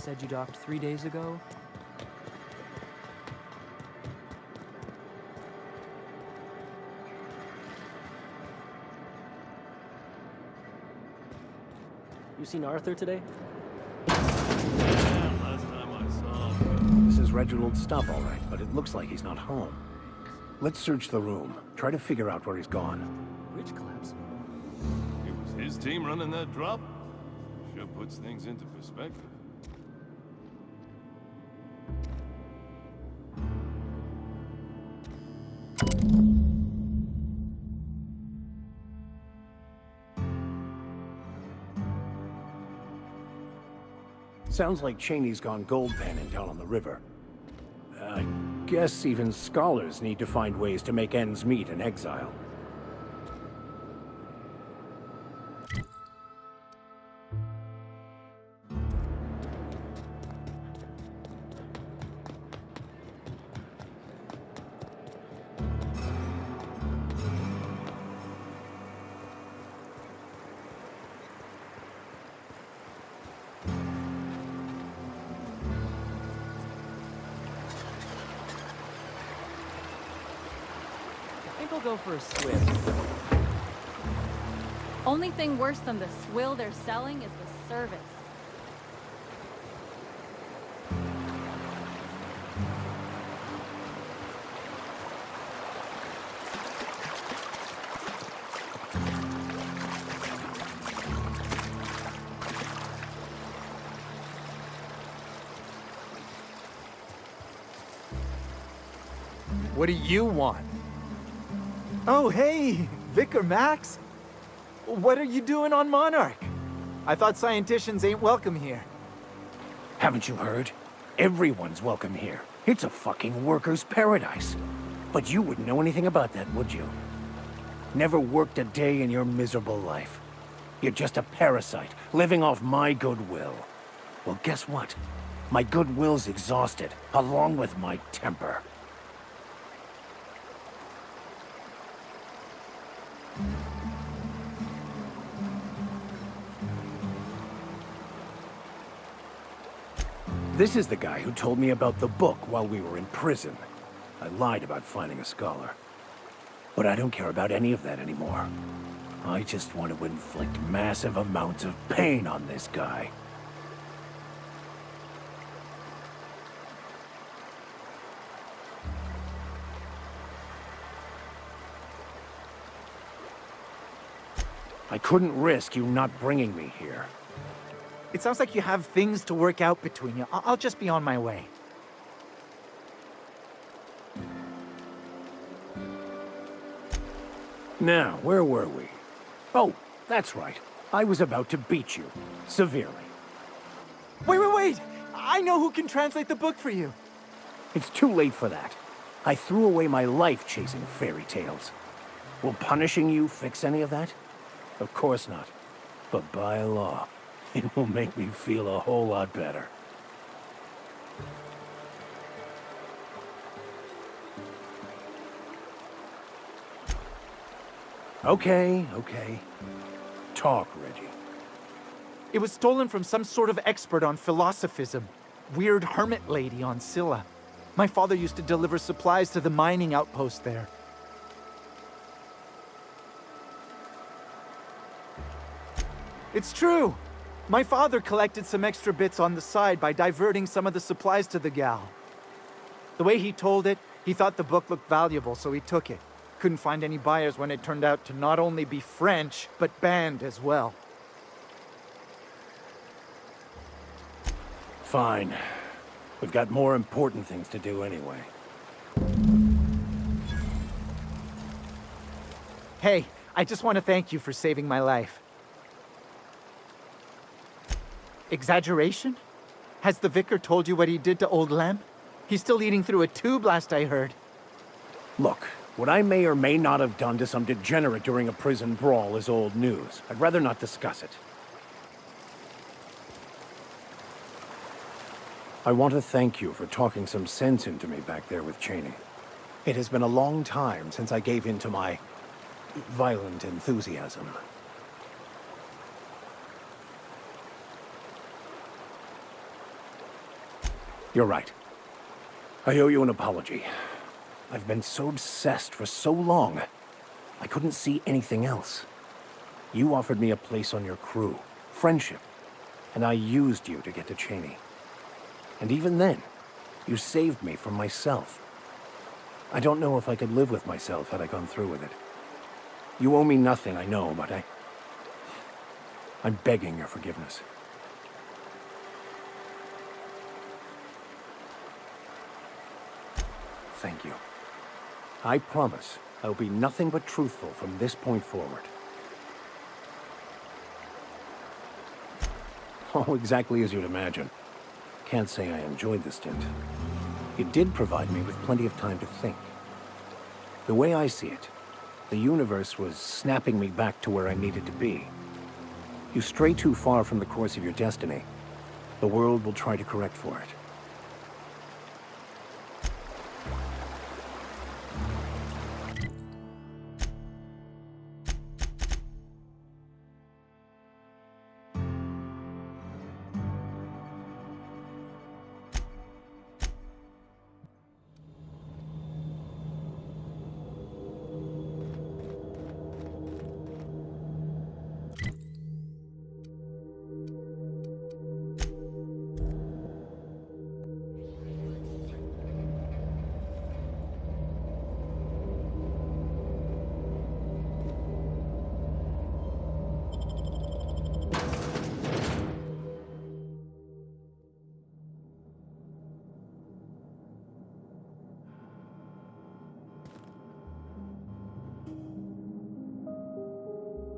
said you docked 3 days ago? You seen Arthur today? Yeah, last time I saw him. This is Reginald's stuff, all right, but it looks like he's not home. Let's search the room. Try to figure out where he's gone. Bridge collapse? It was his team running that drop. Sure puts things into perspective. Sounds like Cheney's gone gold panning down on the river. I guess even scholars need to find ways to make ends meet in exile. I think I'll go for a swim. Only thing worse than the swill they're selling is the service. What do you want? Oh, hey, Vicar Max. What are you doing on Monarch? I thought scienticians ain't welcome here. Haven't you heard? Everyone's welcome here. It's a fucking worker's paradise. But you wouldn't know anything about that, would you? Never worked a day in your miserable life. You're just a parasite, living off my goodwill. Well, guess what? My goodwill's exhausted, along with my temper. This is the guy who told me about the book while we were in prison. I lied about finding a scholar. But I don't care about any of that anymore. I just want to inflict massive amounts of pain on this guy. I couldn't risk you not bringing me here. It sounds like you have things to work out between you. I'll just be on my way. Now, where were we? Oh, that's right. I was about to beat you. Severely. Wait! I know who can translate the book for you. It's too late for that. I threw away my life chasing fairy tales. Will punishing you fix any of that? Of course not. But by law, it will make me feel a whole lot better. Okay. Talk, Reggie. It was stolen from some sort of expert on philosophism. Weird hermit lady on Scylla. My father used to deliver supplies to the mining outpost there. It's true! My father collected some extra bits on the side by diverting some of the supplies to the gal. The way he told it, he thought the book looked valuable, so he took it. Couldn't find any buyers when it turned out to not only be French, but banned as well. Fine. We've got more important things to do anyway. Hey, I just want to thank you for saving my life. Exaggeration? Has the vicar told you what he did to old Lem? He's still eating through a tube last I heard. Look, what I may or may not have done to some degenerate during a prison brawl is old news. I'd rather not discuss it. I want to thank you for talking some sense into me back there with Cheney. It has been a long time since I gave in to my violent enthusiasm. You're right. I owe you an apology. I've been so obsessed for so long. I couldn't see anything else. You offered me a place on your crew, friendship, and I used you to get to Cheney. And even then, you saved me from myself. I don't know if I could live with myself had I gone through with it. You owe me nothing, I know, but I'm begging your forgiveness. Thank you. I promise I'll be nothing but truthful from this point forward. Oh, exactly as you'd imagine. Can't say I enjoyed the stint. It did provide me with plenty of time to think. The way I see it, the universe was snapping me back to where I needed to be. You stray too far from the course of your destiny, the world will try to correct for it.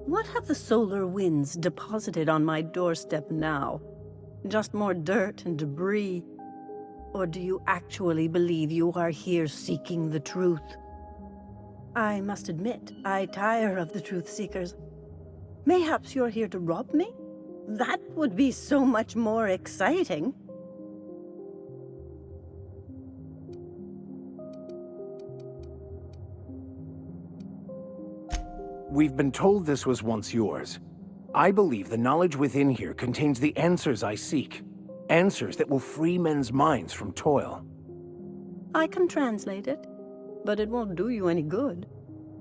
What have the solar winds deposited on my doorstep now? Just more dirt and debris? Or do you actually believe you are here seeking the truth? I must admit, I tire of the truth seekers. Mayhaps you're here to rob me? That would be so much more exciting. We've been told this was once yours. I believe the knowledge within here contains the answers I seek. Answers that will free men's minds from toil. I can translate it, but it won't do you any good.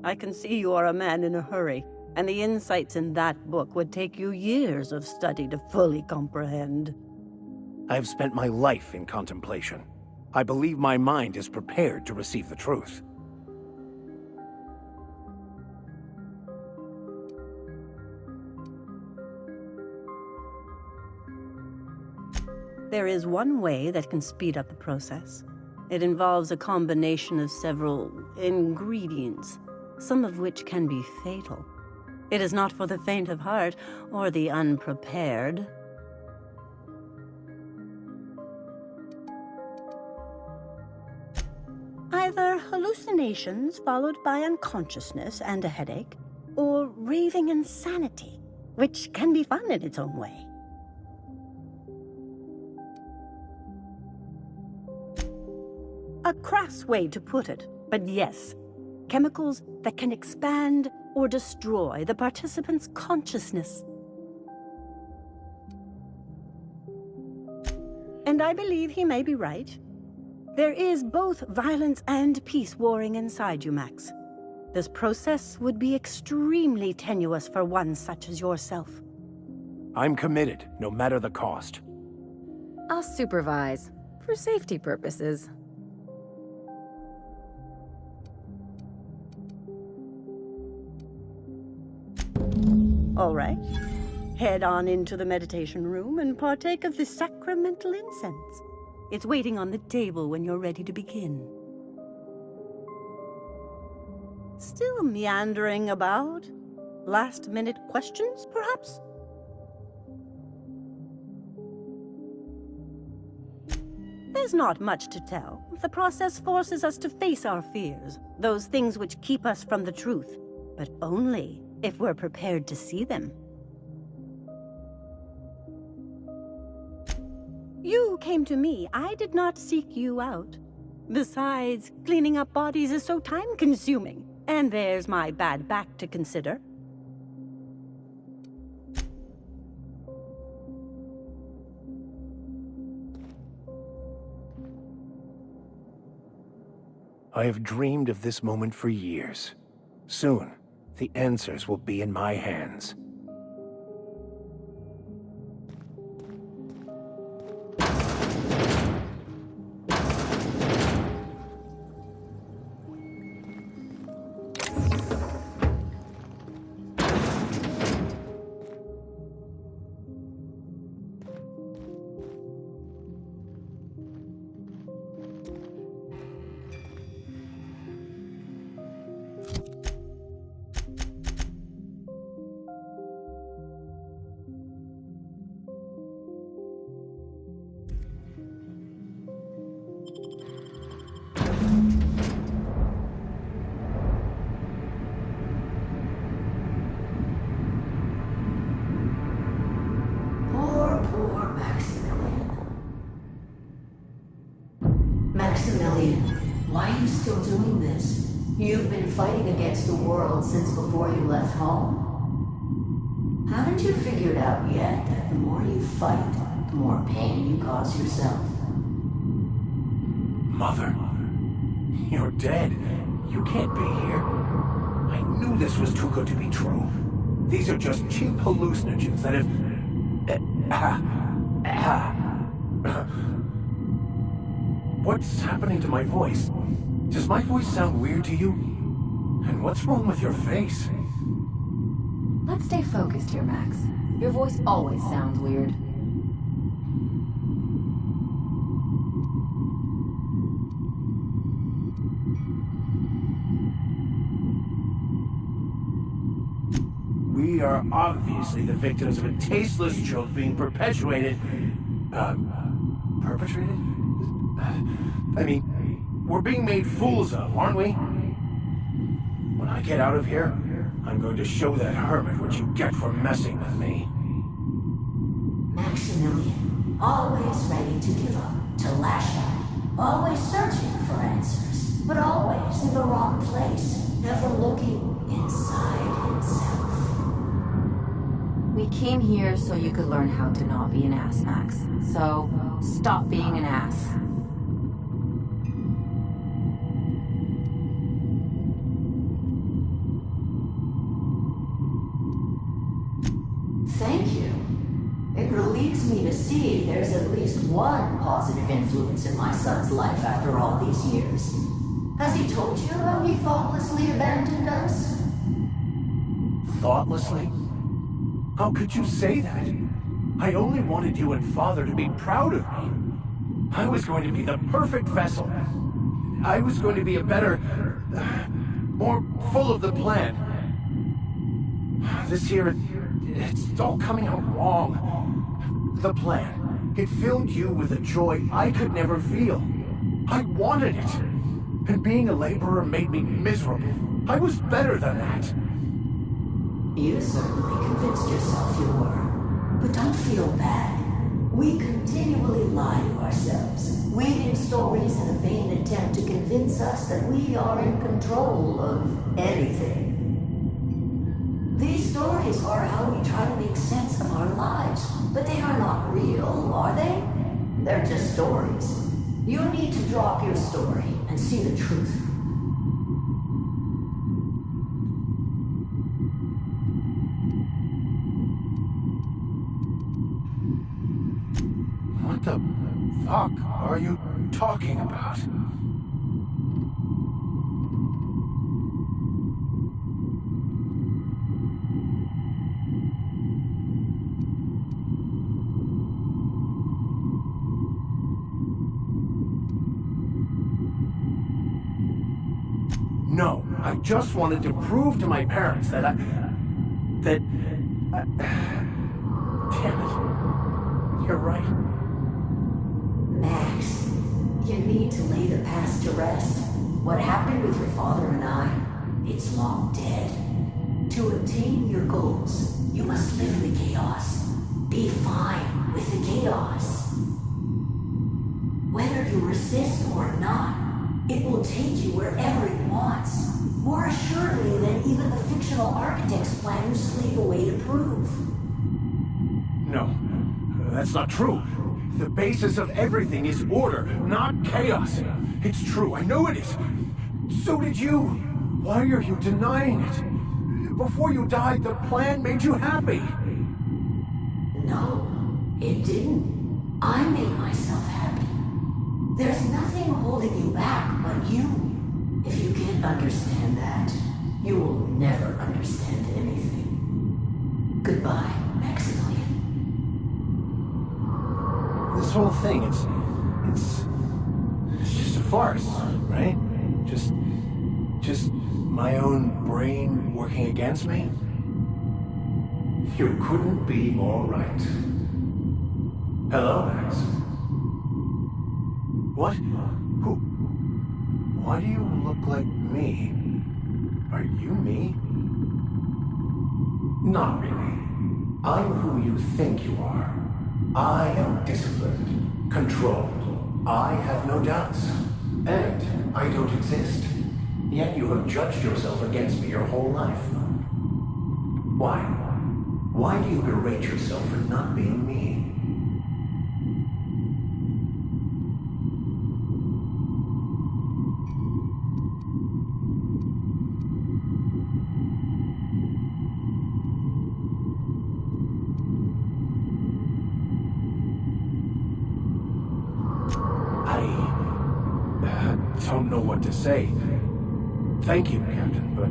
I can see you are a man in a hurry, and the insights in that book would take you years of study to fully comprehend. I have spent my life in contemplation. I believe my mind is prepared to receive the truth. There is one way that can speed up the process. It involves a combination of several ingredients, some of which can be fatal. It is not for the faint of heart or the unprepared. Either hallucinations followed by unconsciousness and a headache, or raving insanity, which can be fun in its own way. A crass way to put it, but yes, chemicals that can expand or destroy the participant's consciousness. And I believe he may be right. There is both violence and peace warring inside you, Max. This process would be extremely tenuous for one such as yourself. I'm committed, no matter the cost. I'll supervise, for safety purposes. All right. Head on into the meditation room and partake of the sacramental incense. It's waiting on the table when you're ready to begin. Still meandering about? Last-minute questions, perhaps? There's not much to tell. The process forces us to face our fears, those things which keep us from the truth, but only if we're prepared to see them. You came to me. I did not seek you out. Besides, cleaning up bodies is so time-consuming, and there's my bad back to consider. I have dreamed of this moment for years. Soon, the answers will be in my hands. Poor Maximilian. Maximilian, why are you still doing this? You've been fighting against the world since before you left home. Haven't you figured out yet that the more you fight, the more pain you cause yourself? Mother, you're dead. You can't be here. I knew this was too good to be true. These are just cheap hallucinogens that have... What's happening to my voice? Does my voice sound weird to you? And what's wrong with your face? Let's stay focused here, Max. Your voice always sounds weird. We are obviously the victims of a tasteless joke being perpetuated... perpetrated? I mean, we're being made fools of, aren't we? When I get out of here, I'm going to show that hermit what you get for messing with me. Maximilian, always ready to give up, to lash out, always searching for answers, but always in the wrong place, never looking inside himself. We came here so you could learn how to not be an ass, Max. So, stop being an ass. Thank you. It relieves me to see there's at least one positive influence in my son's life after all these years. Has he told you how he thoughtlessly abandoned us? Thoughtlessly? How could you say that? I only wanted you and Father to be proud of me. I was going to be the perfect vessel. I was going to be a better... more full of the plan. This year, it's all coming out wrong. The plan. It filled you with a joy I could never feel. I wanted it. And being a laborer made me miserable. I was better than that. You certainly convinced yourself you were. But don't feel bad. We continually lie to ourselves, weaving stories in a vain attempt to convince us that we are in control of anything. These stories are how we try to make sense of our lives, but they are not real, are they? They're just stories. You need to drop your story and see the truth. What the fuck are you talking about? No, I just wanted to prove to my parents that damn it. You're right. Max, you need to lay the past to rest. What happened with your father and I, it's long dead. To attain your goals, you must live in the chaos. Be fine with the chaos. Whether you resist or not, it will take you wherever it wants. More assuredly than even the fictional architect's plan you slave away to prove. No, that's not true. The basis of everything is order, not chaos. It's true, I know it is. So did you. Why are you denying it? Before you died, the plan made you happy. No, it didn't. I made myself happy. There's nothing holding you back but you. If you can't understand that, you will never understand anything. Goodbye, Maximilian. This whole thing, it's just a farce, right? Just my own brain working against me? You couldn't be more right. Hello, Max. What? Who? Why do you look like me? Are you me? Not really. I'm who you think you are. I am disciplined, controlled. I have no doubts. And I don't exist. Yet you have judged yourself against me your whole life. Why? Why do you berate yourself for not being me? I don't know what to say. Thank you, Captain, but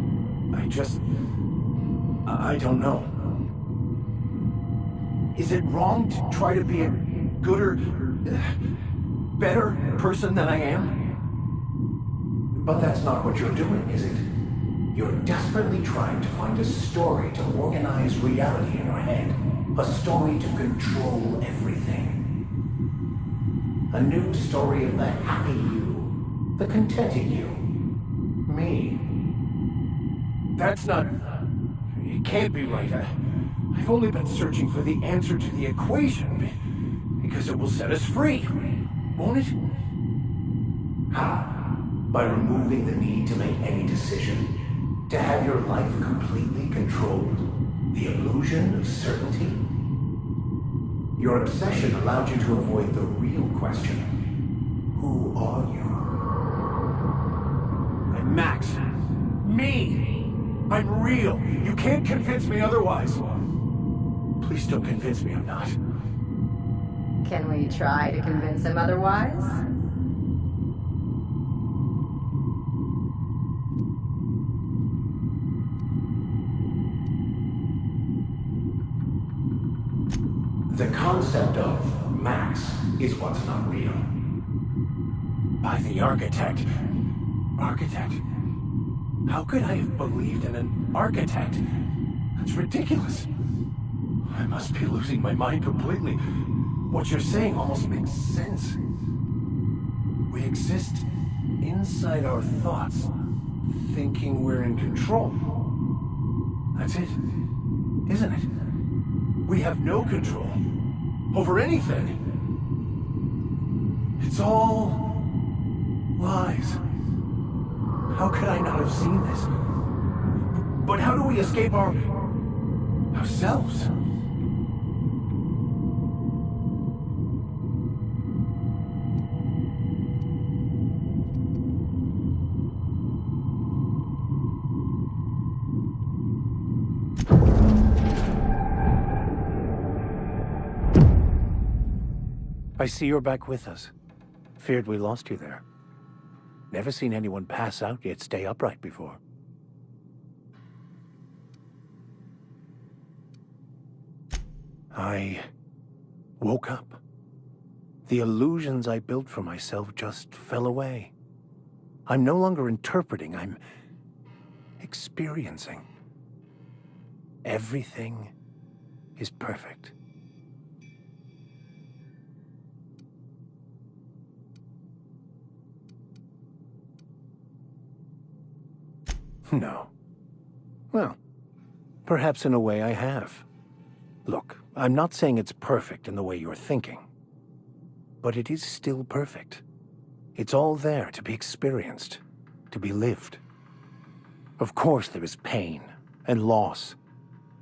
I don't know. Is it wrong to try to be a gooder, better person than I am? But that's not what you're doing, is it? You're desperately trying to find a story to organize reality in your head. A story to control everything. A new story of the happy you, the contented you. Me. That's not... It can't be right. I've only been searching for the answer to the equation, because it will set us free, won't it? How? By removing the need to make any decision. To have your life completely controlled. The illusion of certainty. Your obsession allowed you to avoid the real question. Who are you? I'm Max. Me! I'm real. You can't convince me otherwise. Please don't convince me I'm not. Can we try to convince him otherwise? The concept of Max is what's not real. By the architect. Architect? How could I have believed in an architect? That's ridiculous. I must be losing my mind completely. What you're saying almost makes sense. We exist inside our thoughts, thinking we're in control. That's it, isn't it? We have no control over anything. It's all lies. How could I not have seen this? But how do we escape ourselves? I see you're back with us. Feared we lost you there. Never seen anyone pass out yet stay upright before. I woke up. The illusions I built for myself just fell away. I'm no longer interpreting, I'm experiencing. Everything is perfect. No. Well, perhaps in a way I have. Look, I'm not saying it's perfect in the way you're thinking. But it is still perfect. It's all there to be experienced, to be lived. Of course there is pain and loss,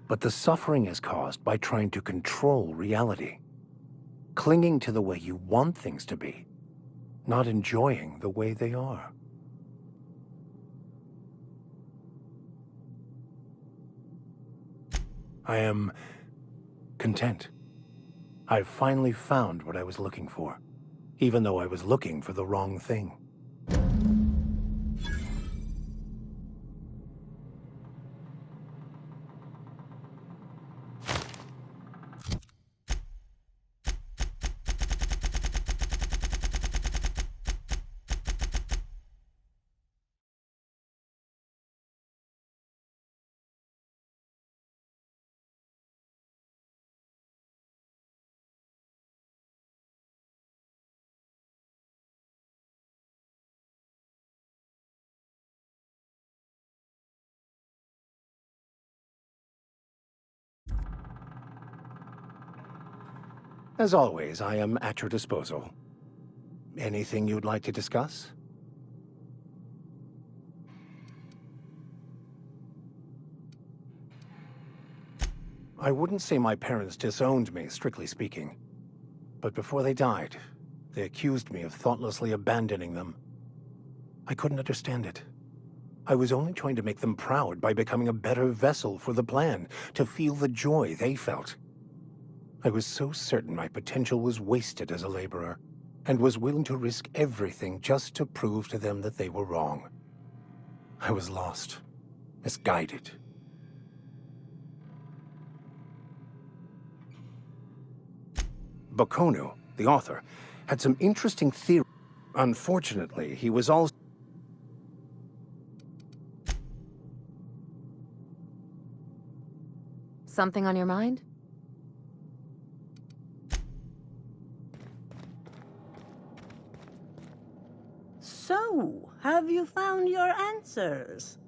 but the suffering is caused by trying to control reality. Clinging to the way you want things to be, not enjoying the way they are. I am content. I've finally found what I was looking for, even though I was looking for the wrong thing. As always, I am at your disposal. Anything you'd like to discuss? I wouldn't say my parents disowned me, strictly speaking. But before they died, they accused me of thoughtlessly abandoning them. I couldn't understand it. I was only trying to make them proud by becoming a better vessel for the plan, to feel the joy they felt. I was so certain my potential was wasted as a laborer, and was willing to risk everything just to prove to them that they were wrong. I was lost, misguided. Bakono, the author, had some interesting theories. Unfortunately, he was also... Something on your mind? So, have you found your answers?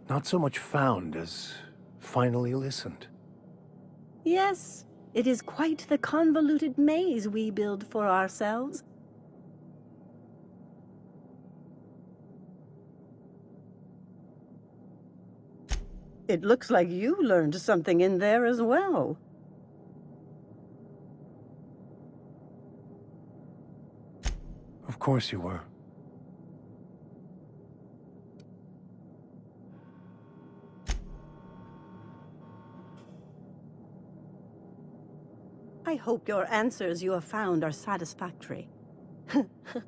Not so much found as finally listened. Yes, it is quite the convoluted maze we build for ourselves. It looks like you learned something in there as well. Of course you were. I hope your answers you have found are satisfactory.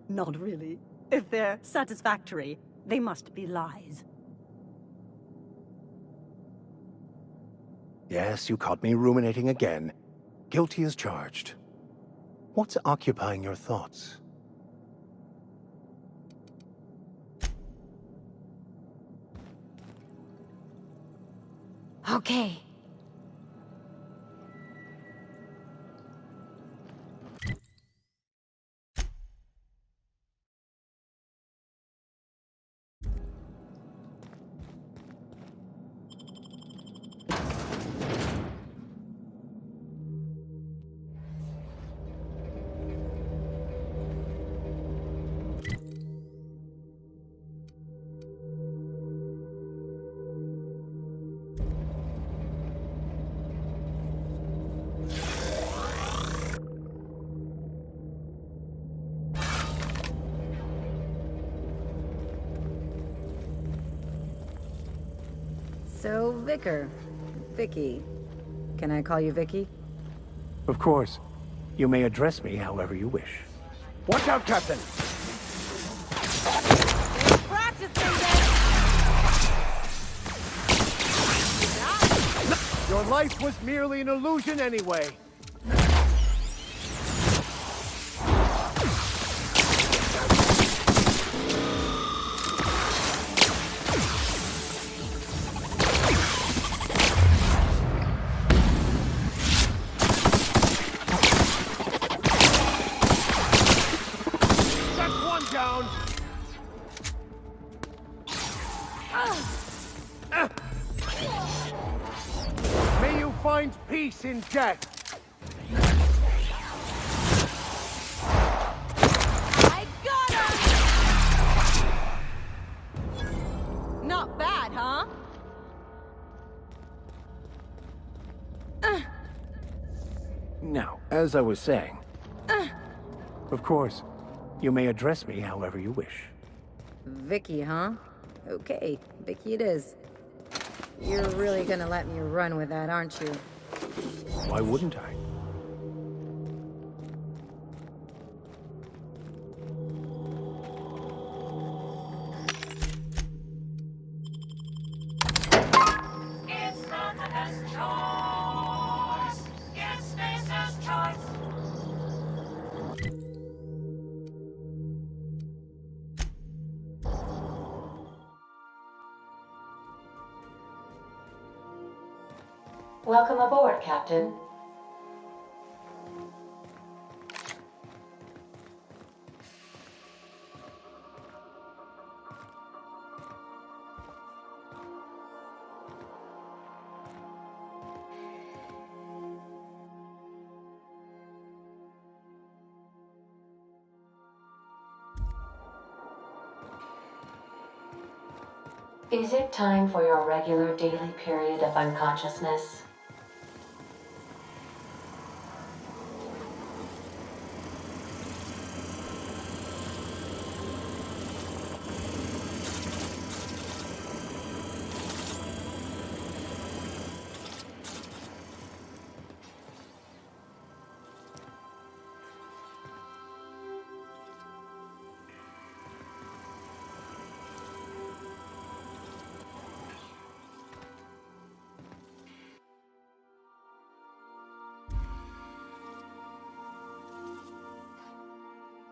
Not really. If they're satisfactory, they must be lies. Yes, you caught me ruminating again. Guilty as charged. What's occupying your thoughts? Okay. So, Vicky. Can I call you Vicky? Of course. You may address me however you wish. Watch out, Captain! Your life was merely an illusion anyway. May you find peace in death. I got him! Not bad, huh? Now, as I was saying, of course, you may address me however you wish. Vicky, huh? Okay, Vicky it is. You're really gonna let me run with that, aren't you? Why wouldn't I? It's not the best choice. It's Mace's choice. Welcome aboard, Captain. Is it time for your regular daily period of unconsciousness?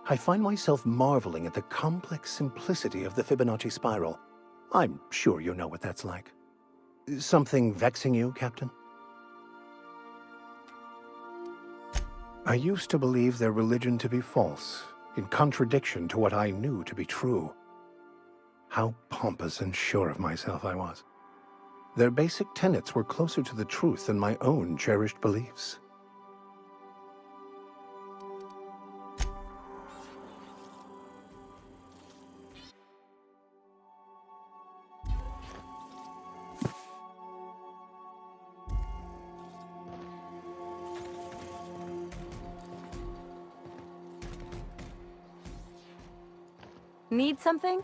I find myself marveling at the complex simplicity of the Fibonacci spiral. I'm sure you know what that's like. Something vexing you, Captain? I used to believe their religion to be false, in contradiction to what I knew to be true. How pompous and sure of myself I was. Their basic tenets were closer to the truth than my own cherished beliefs. Need something?